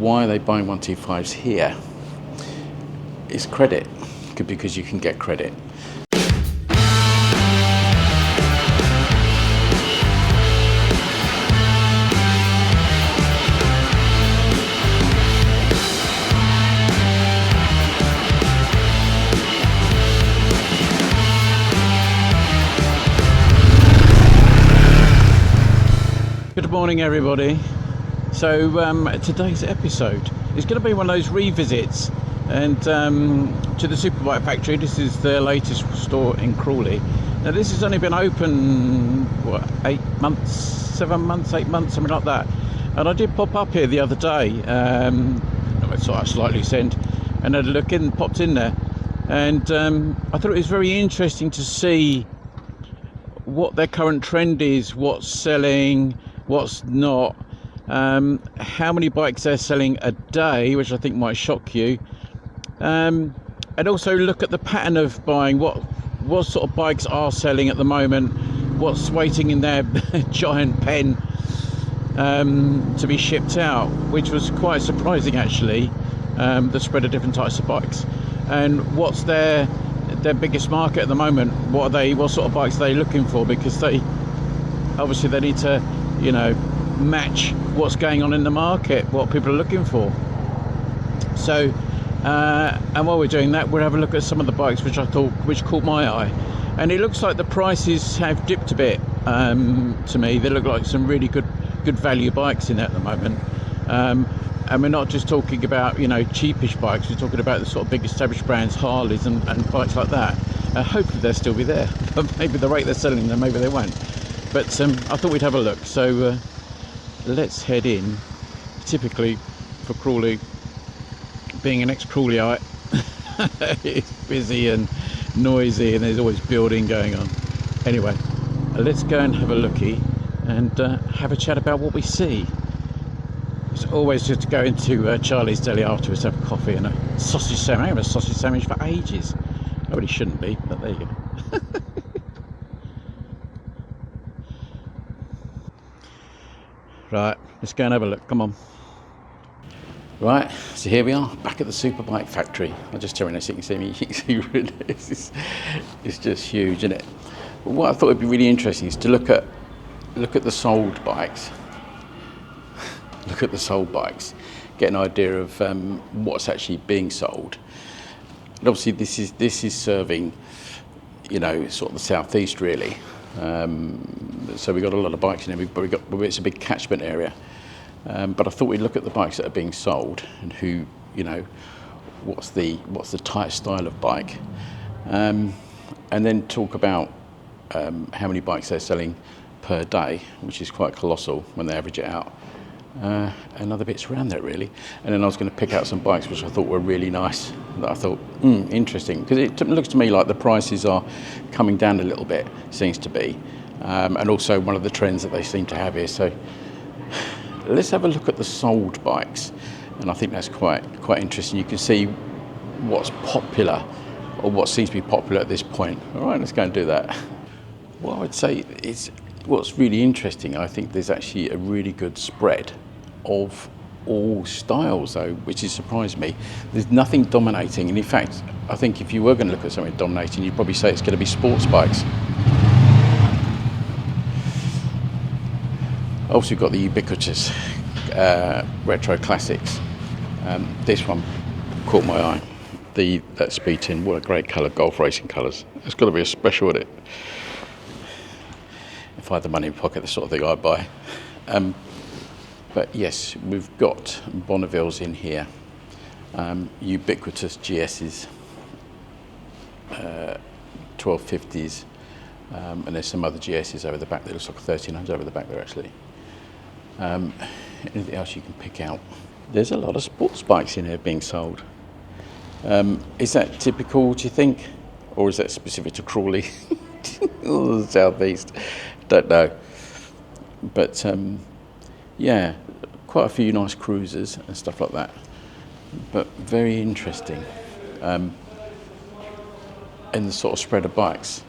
why are they buying 125s here? It's credit, because you can get credit. Good morning, everybody. So today's episode is going to be one of those revisits and to the Superbike Factory. This is their latest store in Crawley. Now this has only been open, what, 8 months, 7 months, 8 months, something like that. And I did pop up here the other day, I sort of slightly sent, and had a look in, popped in there, and I thought it was very interesting to see what their current trend is, what's selling, what's not, how many bikes they're selling a day, which I think might shock you, and also look at the pattern of buying, what sort of bikes are selling at the moment, what's waiting in their giant pen to be shipped out, which was quite surprising actually, the spread of different types of bikes, and what's their biggest market at the moment. What sort of bikes are they looking for, because they obviously they need to, you know, match what's going on in the market, what people are looking for. So and while we're doing that, we'll have a look at some of the bikes which caught my eye, and it looks like the prices have dipped a bit. To me, they look like some really good value bikes in there at the moment, and we're not just talking about, you know, cheapish bikes. We're talking about the sort of big established brands, Harleys and bikes like that. Hopefully they'll still be there, but maybe the rate they're selling them, maybe they won't. But I thought we'd have a look, so let's head in. Typically for Crawley, being an ex-Crawleyite, it's busy and noisy and there's always building going on. Anyway, let's go and have a looky and have a chat about what we see. It's always just to go into Charlie's Deli afterwards, have a coffee and a sausage sandwich. I haven't had a sausage sandwich for ages. I really shouldn't be, but there you go. Right, let's go and have a look, come on. Right, so here we are, back at the Superbike Factory. I'll just turn this so you can see me. You can see really, it's just huge, isn't it? But what I thought would be really interesting is to look at the sold bikes. Look at the sold bikes, get an idea of what's actually being sold. And obviously this is serving, you know, sort of the southeast really. So we've got a lot of bikes in there, but it's a big catchment area. But I thought we'd look at the bikes that are being sold and who, you know, what's the type style of bike, and then talk about how many bikes they're selling per day, which is quite colossal when they average it out, and other bits around that really. And then I was going to pick out some bikes which I thought were really nice, that I thought interesting, because it looks to me like the prices are coming down a little bit, seems to be, and also one of the trends that they seem to have here. So let's have a look at the sold bikes, and I think that's quite interesting. You can see what's popular, or what seems to be popular at this point. All right, let's go and do that. What I would say is, what's really interesting, I think there's actually a really good spread of all styles though, which has surprised me. There's nothing dominating, and in fact, I think if you were going to look at something dominating, you'd probably say it's going to be sports bikes. Also, you've got the ubiquitous retro classics. This one caught my eye. That Speed Tin, what a great colour, golf racing colours. It's got to be a special, isn't it? If I had the money in my pocket, the sort of thing I'd buy. But yes, we've got Bonnevilles in here, ubiquitous GSs, 1250s, and there's some other GSs over the back. There looks like a 1300 over the back there actually. Anything else you can pick out? There's a lot of sports bikes in here being sold. Is that typical, do you think? Or is that specific to Crawley? Or the southeast? Don't know. But yeah, quite a few nice cruisers and stuff like that. But very interesting. And the sort of spread of bikes.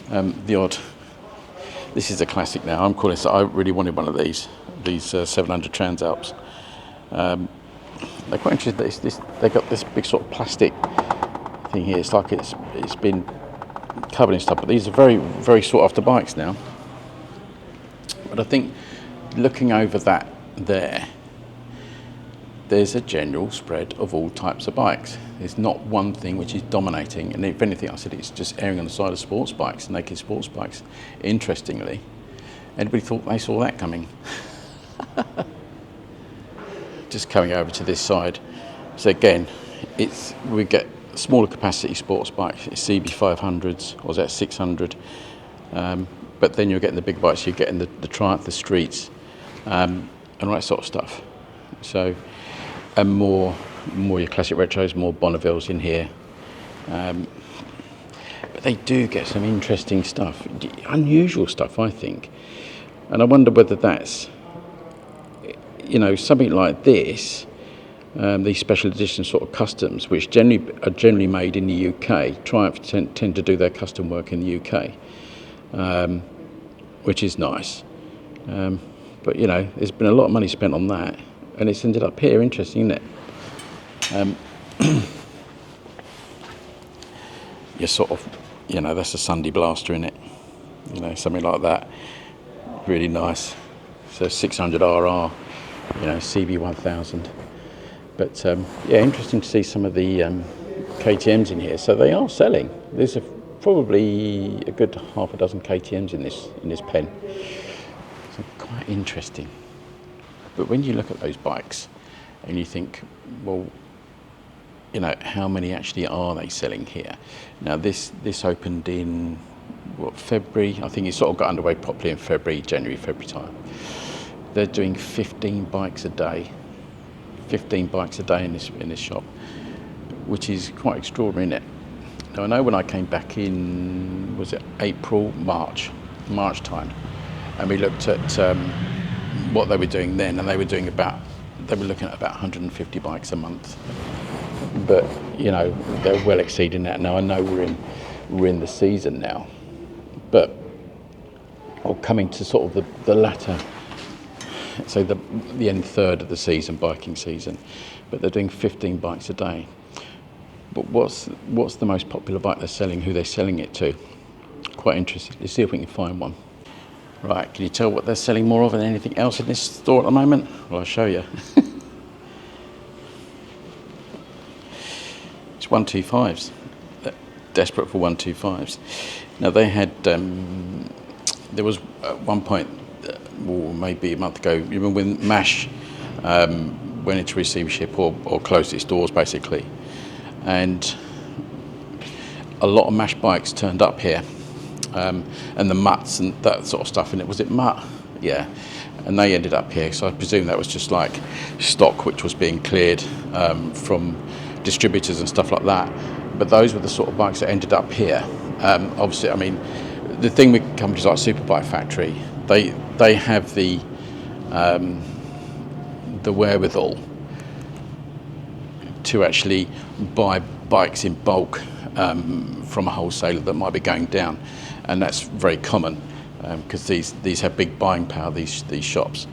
This is a classic now. I'm calling it, I really wanted one of these 700 Transalps. they're quite interested. They got this big sort of plastic thing here. It's like it's been covered in stuff, but these are very, very sought after bikes now. But I think looking over that there's a general spread of all types of bikes. There's not one thing which is dominating, and if anything, I said it's just erring on the side of sports bikes, naked sports bikes. Interestingly, anybody thought they saw that coming? Just coming over to this side. So again, we get smaller capacity sports bikes, it's CB500s, or is that 600? But then you're getting the big bikes, you're getting the Triumph, the Streets, and all that sort of stuff. So, and more your classic retros, more Bonnevilles in here. But they do get some interesting stuff, unusual stuff, I think. And I wonder whether that's, something like this, these special edition sort of customs, which are generally made in the UK. Triumph tend to do their custom work in the UK, which is nice. But there's been a lot of money spent on that, and it's ended up here. Interesting, isn't it? You're sort of, that's a Sunday Blaster, in it. Something like that. Really nice. So 600RR, CB1000. But interesting to see some of the KTMs in here. So they are selling. There's probably a good half a dozen KTMs in this pen. So quite interesting. But when you look at those bikes and you think, well, how many actually are they selling here? Now this opened in February. I think it sort of got underway properly in January, February time. They're doing 15 bikes a day. 15 bikes a day in this shop, which is quite extraordinary, isn't it? Now I know when I came back in, was it March time, and we looked at what they were doing then, and they were looking at about 150 bikes a month. But they're well exceeding that now. I know we're in the season now, but coming to sort of the latter. So the end third of the season, biking season, but they're doing 15 bikes a day. But what's the most popular bike they're selling? Who they're selling it to? Quite interested. Let's see if we can find one. Right, can you tell what they're selling more of than anything else in this store at the moment? Well, I'll show you. It's 125s. They're desperate for 125s. Now they had. There was at one point. Maybe a month ago, you remember when MASH went into receivership or closed its doors basically, and a lot of MASH bikes turned up here, and the Mutts and that sort of stuff. And was it Mutt? Yeah, and they ended up here. So I presume that was just like stock which was being cleared from distributors and stuff like that. But those were the sort of bikes that ended up here. Obviously, I mean, the thing with companies like Superbike Factory, they have the wherewithal to actually buy bikes in bulk from a wholesaler that might be going down, and that's very common because these have big buying power. These shops.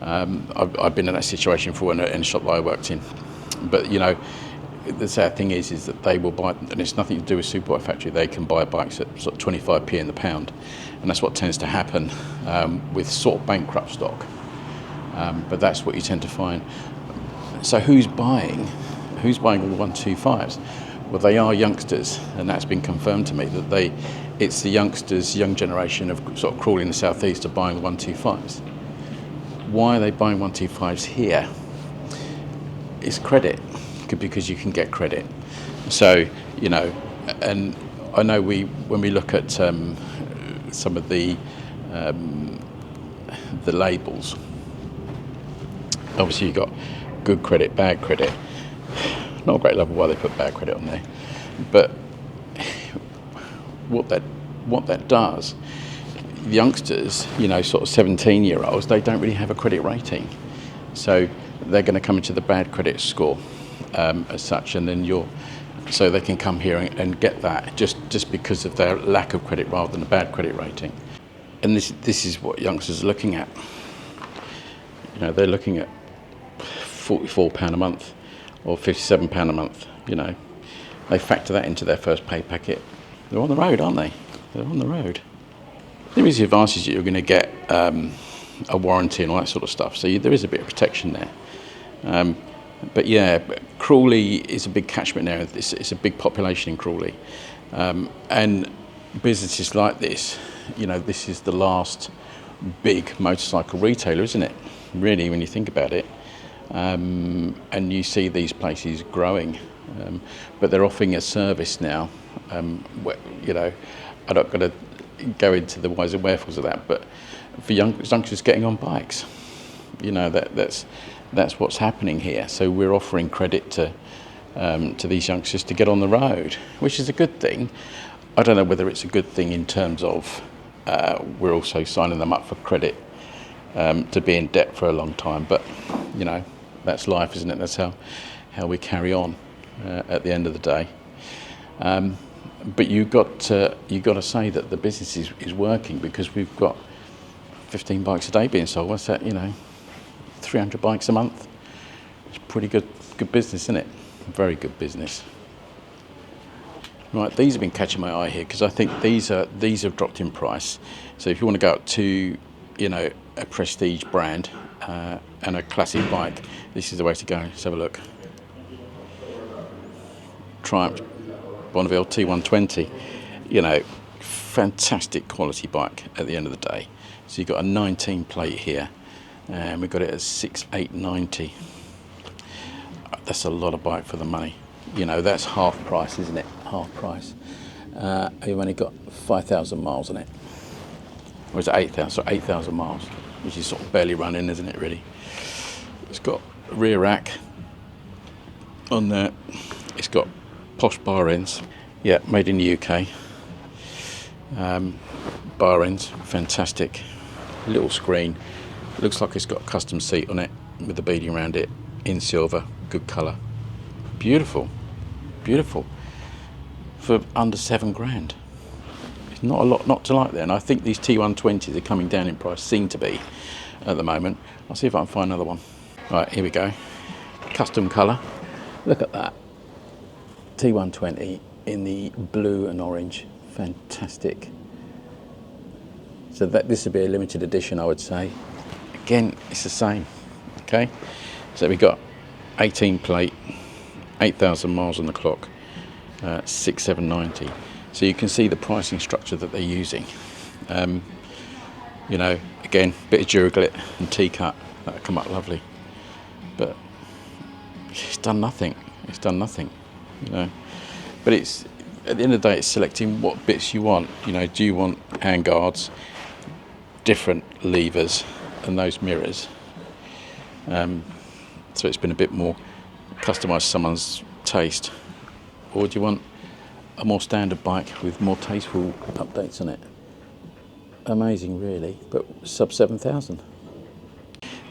I've been in that situation before in a shop that I worked in, but the sad thing is that they will buy, and it's nothing to do with Superbike Factory. They can buy bikes at sort of 25p in the pound, and that's what tends to happen with sort of bankrupt stock. But that's what you tend to find. So who's buying all the 125s? Well, they are youngsters, and that's been confirmed to me that it's the youngsters, young generation of sort of Crawley in the southeast are buying the 125s. Why are they buying 125s here? It's credit. Because you can get credit. So, and I know when we look at some of the labels, obviously you've got good credit, bad credit. Not a great level why they put bad credit on there, but what that does, the youngsters, sort of 17-year-olds, they don't really have a credit rating, so they're going to come into the bad credit score. As such, and then so they can come here and get that just because of their lack of credit rather than a bad credit rating. And this is what youngsters are looking at. They're looking at £44 a month or £57 a month. You know, they factor that into their first pay packet. They're on the road, aren't they? They're on the road. There is the advantage that you're going to get a warranty and all that sort of stuff. So there is a bit of protection there. But yeah, Crawley is a big catchment area. It's a big population in Crawley. And businesses like this, you know, this is the last big motorcycle retailer, isn't it? Really, when you think about it. And you see these places growing. But they're offering a service now. Where, you know, I'm not going to go into the whys and wherefores of that, but for youngsters getting on bikes, you know, that's what's happening here. So we're offering credit to these youngsters to get on the road, which is a good thing. I don't know whether it's a good thing in terms of we're also signing them up for credit to be in debt for a long time, but you know, that's life, isn't it? That's how we carry on at the end of the day. But you've got to say that the business is working, because we've got 15 bikes a day being sold. What's that? You know, 300 bikes a month. It's pretty good business, isn't it? Very good business. Right, these have been catching my eye here because I think these have dropped in price. So if you want to go up to, you know, a prestige brand and a classic bike, this is the way to go. Let's have a look. Triumph Bonneville T120, you know, fantastic quality bike at the end of the day. So you've got a 19 plate here, and we've got it at 6,890. That's a lot of bike for the money. You know, that's half price, isn't it? Half price. You've only got 5,000 miles on it. Or is it 8,000? So 8,000 miles, which is sort of barely running, isn't it, really? It's got a rear rack on there. It's got posh bar ends. Yeah, made in the UK. Bar ends, fantastic. Little screen. Looks like it's got a custom seat on it with the beading around it in silver. Good colour. Beautiful. Beautiful. For under £7,000. It's not a lot not to like there. And I think these T120s are coming down in price, seem to be at the moment. I'll see if I can find another one. Right, here we go. Custom colour. Look at that. T120 in the blue and orange. Fantastic. So this would be a limited edition, I would say. Again, it's the same. Okay. So we got 18 plate, 8,000 miles on the clock, 6,790. So you can see the pricing structure that they're using. You know, again, bit of Duraglit and T-cut, that'll come up lovely. But it's done nothing. It's done nothing, you know. But it's, at the end of the day, it's selecting what bits you want. You know, do you want hand guards, different levers, and those mirrors? So it's been a bit more customised to someone's taste. Or do you want a more standard bike with more tasteful updates on it? Amazing, really, but sub 7,000.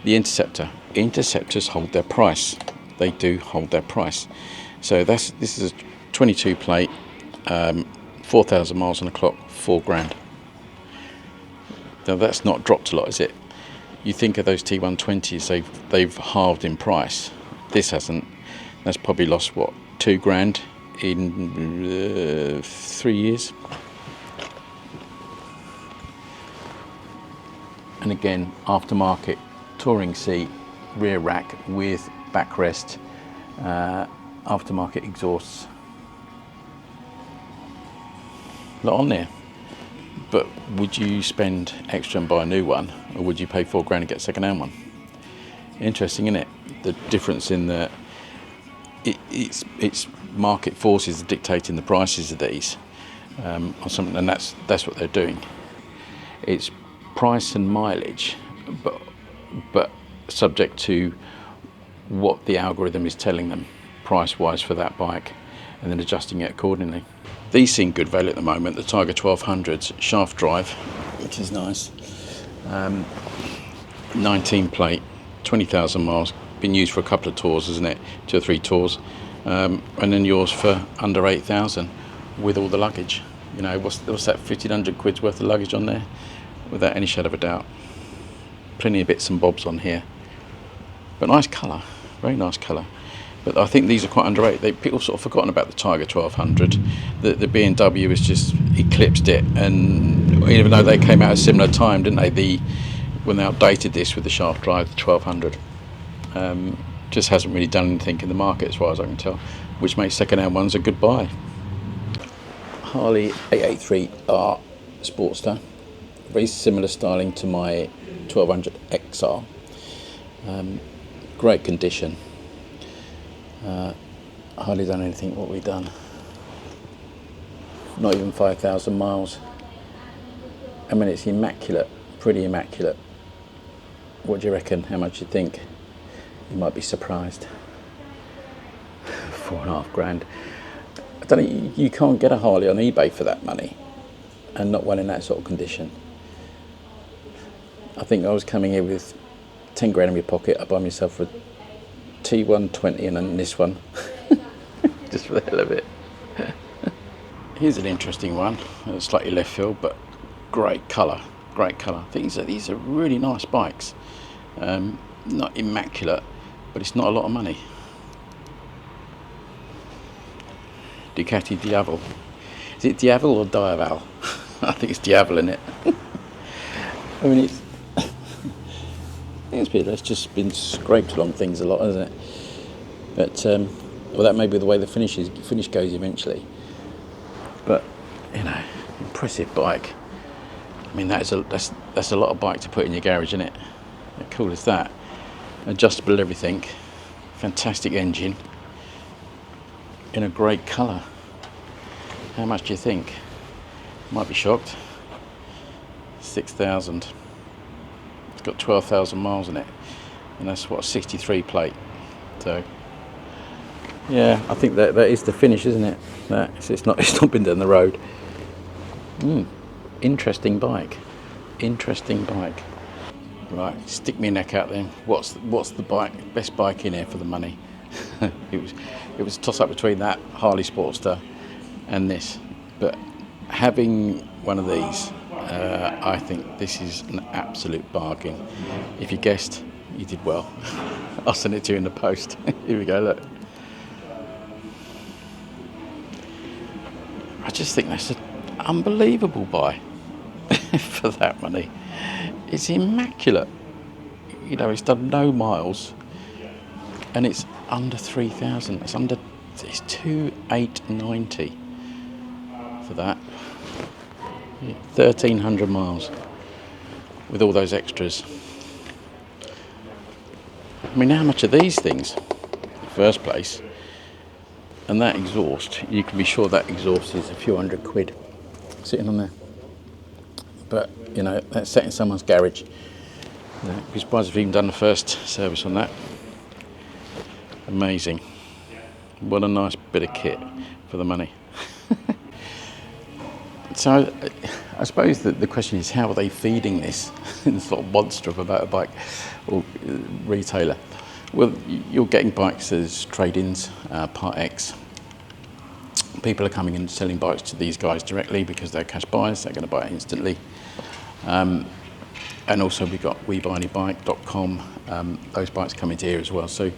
The Interceptor. Interceptors hold their price. They do hold their price. So this is a 22 plate, 4,000 miles on the clock, £4,000. Now that's not dropped a lot, is it? You think of those T120s, they've halved in price. This hasn't. That's probably lost, what, £2,000 in 3 years. And again, aftermarket touring seat, rear rack with backrest, aftermarket exhausts. A lot on there. But would you spend extra and buy a new one, or would you pay £4,000 and get a second-hand one? Interesting, isn't it? The difference in the it's market forces dictating the prices of these, or something, and that's what they're doing. It's price and mileage, but subject to what the algorithm is telling them price-wise for that bike, and then adjusting it accordingly. These seem good value at the moment. The Tiger 1200s, shaft drive, which is nice. 19 plate, 20,000 miles. Been used for a couple of tours, isn't it? 2 or 3 tours. And then yours for under 8,000 with all the luggage. You know, what's that, 1,500 quid's worth of luggage on there? Without any shadow of a doubt. Plenty of bits and bobs on here. But nice colour. very nice colour. But I think these are quite underrated. People sort of forgotten about the Tiger 1200. The B&W has just eclipsed it, and even though they came out at a similar time, didn't they? When they updated this with the shaft drive, the 1200, just hasn't really done anything in the market as far as I can tell, which makes second-hand ones a good buy. Harley 883R Sportster, very similar styling to my 1200 XR. Great condition. Hardly done anything. What we've done, not even 5,000 miles. I mean, it's immaculate, pretty immaculate. What do you reckon? How much do you think? You might be surprised. 4.5 grand. I don't know, you can't get a Harley on eBay for that money, and not one in that sort of condition. I think I was coming here with 10 grand in my pocket. I buy myself a T120 and then this one, just for the hell of it. Here's an interesting one, slightly left field, but great colour, great colour. These are really nice bikes. Not immaculate, but it's not a lot of money. Ducati Diav. Is it Diav or Diav? I think it's Diav, isn't it? I mean, that's just been scraped along things a lot, hasn't it? But well, that may be the way the finish goes eventually. But you know, impressive bike. I mean, that's a lot of bike to put in your garage, isn't it? How cool is that? Adjustable everything, fantastic engine, in a great colour. How much do you think? Might be shocked. 6,000. It's got 12,000 miles in it, and that's what, a 63 plate. So yeah, I think that is the finish, isn't it? It's not been down the road. Interesting bike. Interesting bike. Right, stick me neck out then. What's the best bike in here for the money? it was a toss up between that Harley Sportster and this, but having one of these, I think this is an absolute bargain. If you guessed, you did well. I'll send it to you in the post. Here we go, look. I just think that's an unbelievable buy for that money. It's immaculate. You know, it's done no miles, and it's under 3,000. It's 2,890 for that. 1,300 miles with all those extras. I mean, how much are these things in the first place? And that exhaust, you can be sure that exhaust is a few £100 sitting on there. But you know, that's set in someone's garage. I'd be surprised if you've even done the first service on that. Amazing. What a nice bit of kit for the money. So I suppose that the question is, how are they feeding this sort of monster of a motorbike or retailer? Well, you're getting bikes as trade-ins, Part X. People are coming and selling bikes to these guys directly because they're cash buyers. They're going to buy it instantly. And also we've got WeBuyAnyBike.com. Those bikes come into here as well. So,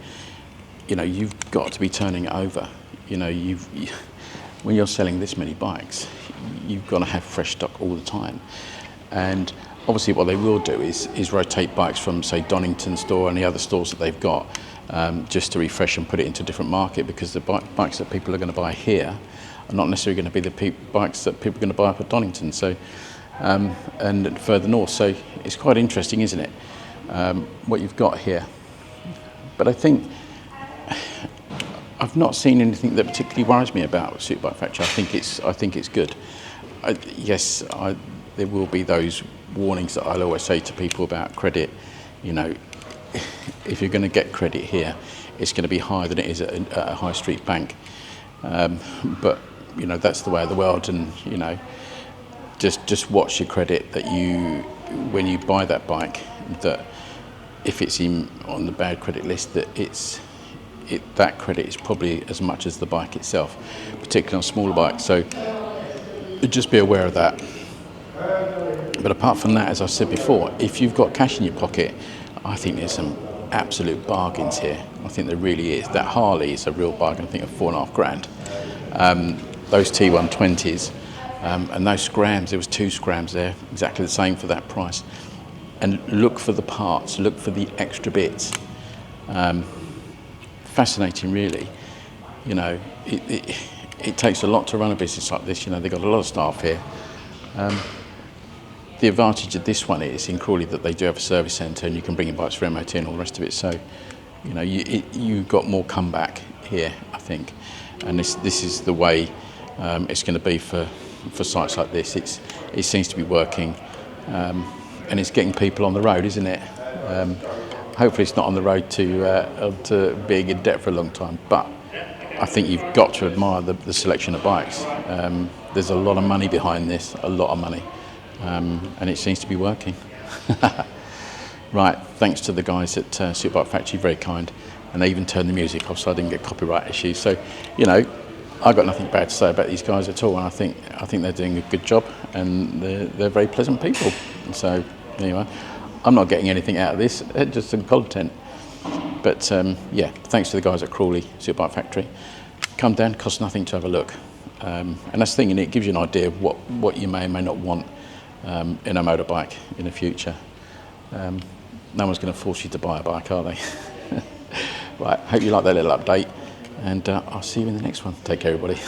you know, you've got to be turning it over. You know, when you're selling this many bikes, you've got to have fresh stock all the time. And obviously what they will do is rotate bikes from, say, Donington store and the other stores that they've got, just to refresh and put it into a different market, because the bikes that people are going to buy here are not necessarily going to be the bikes that people are going to buy up at Donington, so and further north. So it's quite interesting, isn't it, what you've got here. But I think I've not seen anything that particularly worries me about Superbike Factory. I think it's good. Yes, there will be those warnings that I'll always say to people about credit. You know, if you're going to get credit here, it's going to be higher than it is at a high street bank. But you know, that's the way of the world, and you know, just watch your credit, that when you buy that bike, that if it's on the bad credit list, that that credit is probably as much as the bike itself, particularly on smaller bikes. So just be aware of that. But apart from that, as I said before, if you've got cash in your pocket, I think there's some absolute bargains here. I think there really is. That Harley is a real bargain. I think of £4,500. Those T120s and those Scrams, there was 2 Scrams there, exactly the same for that price. And look for the parts, look for the extra bits. Fascinating, really. You know, it takes a lot to run a business like this. You know, they've got a lot of staff here. The advantage of this one is in Crawley that they do have a service centre and you can bring in bikes for MOT and all the rest of it. So, you know, you've got more comeback here, I think. And this is the way it's going to be for sites like this. It seems to be working, and it's getting people on the road, isn't it? Hopefully it's not on the road to being in debt for a long time, but I think you've got to admire the selection of bikes. There's a lot of money behind this, a lot of money, and it seems to be working. Right, thanks to the guys at Superbike Factory, very kind, and they even turned the music off so I didn't get copyright issues. So, you know, I've got nothing bad to say about these guys at all, and I think they're doing a good job, and they're very pleasant people. So, anyway, I'm not getting anything out of this, just some content. But yeah, thanks to the guys at Crawley Superbike Factory. Come down, costs nothing to have a look. And that's the thing, and it gives you an idea of what you may or may not want in a motorbike in the future. No one's going to force you to buy a bike, are they? Right, hope you like that little update, and I'll see you in the next one. Take care, everybody.